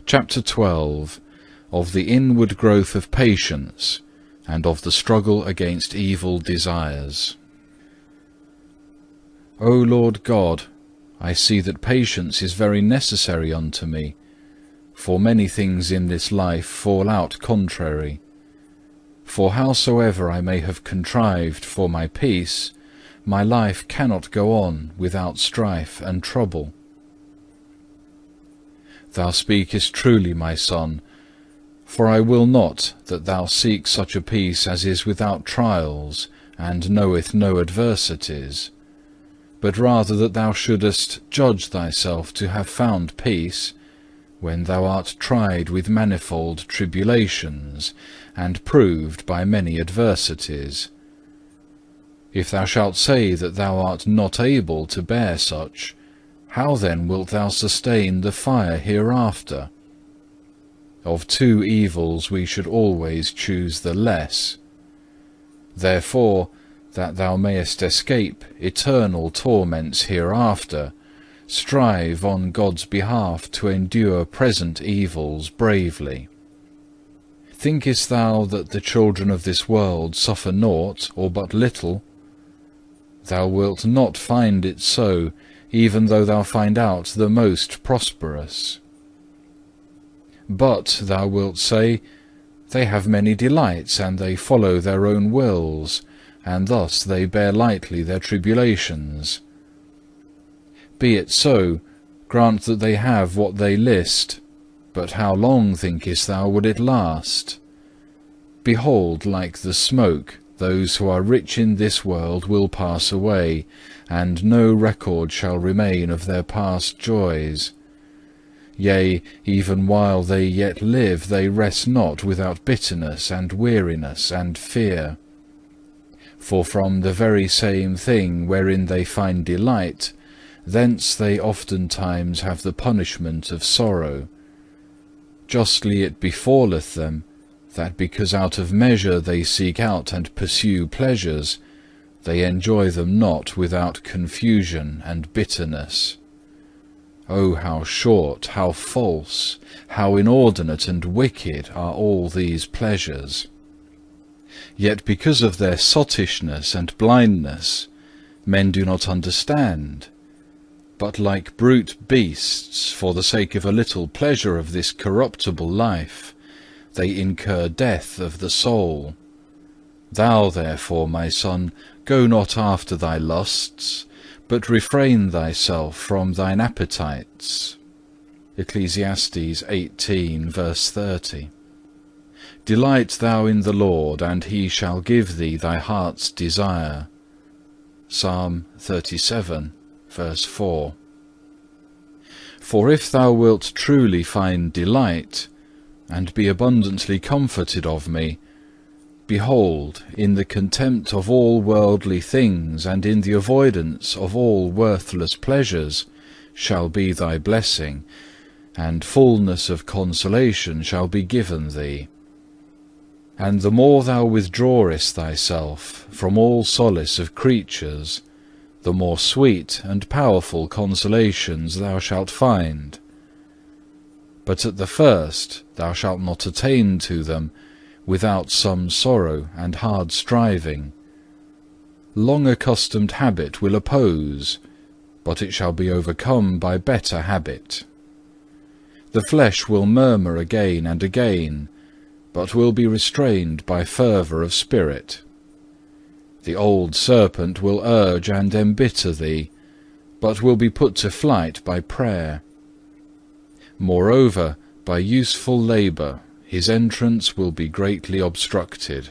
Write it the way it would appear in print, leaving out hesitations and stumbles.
Chapter 12. Of the inward growth of patience, and of the struggle against evil desires. O Lord God, I see that patience is very necessary unto me, for many things in this life fall out contrary. For howsoever I may have contrived for my peace, my life cannot go on without strife and trouble. Thou speakest truly, my son, for I will not that thou seek such a peace as is without trials, and knoweth no adversities, but rather that thou shouldest judge thyself to have found peace, when thou art tried with manifold tribulations, and proved by many adversities. If thou shalt say that thou art not able to bear such, how then wilt thou sustain the fire hereafter? Of two evils we should always choose the less. Therefore, that thou mayest escape eternal torments hereafter, strive on God's behalf to endure present evils bravely. Thinkest thou that the children of this world suffer naught or but little? Thou wilt not find it so, even though thou find out the most prosperous. But thou wilt say, they have many delights, and they follow their own wills, and thus they bear lightly their tribulations. Be it so, grant that they have what they list, but how long thinkest thou would it last? Behold, like the smoke, those who are rich in this world will pass away, and no record shall remain of their past joys. Yea, even while they yet live, they rest not without bitterness and weariness and fear. For from the very same thing wherein they find delight, thence they oftentimes have the punishment of sorrow. Justly it befalleth them, that because out of measure they seek out and pursue pleasures, they enjoy them not without confusion and bitterness. O how short, how false, how inordinate and wicked are all these pleasures! Yet because of their sottishness and blindness, men do not understand, but like brute beasts, for the sake of a little pleasure of this corruptible life, they incur death of the soul. Thou therefore, my son, go not after thy lusts, but refrain thyself from thine appetites. Ecclesiastes 18, verse 30. Delight thou in the Lord, and he shall give thee thy heart's desire. Psalm 37, verse 4. For if thou wilt truly find delight, and be abundantly comforted of me, behold, in the contempt of all worldly things, and in the avoidance of all worthless pleasures, shall be thy blessing, and fullness of consolation shall be given thee. And the more thou withdrawest thyself from all solace of creatures, the more sweet and powerful consolations thou shalt find. But at the first thou shalt not attain to them without some sorrow and hard striving. Long accustomed habit will oppose, but it shall be overcome by better habit. The flesh will murmur again and again, but will be restrained by fervour of spirit. The old serpent will urge and embitter thee, but will be put to flight by prayer. Moreover, by useful labour his entrance will be greatly obstructed.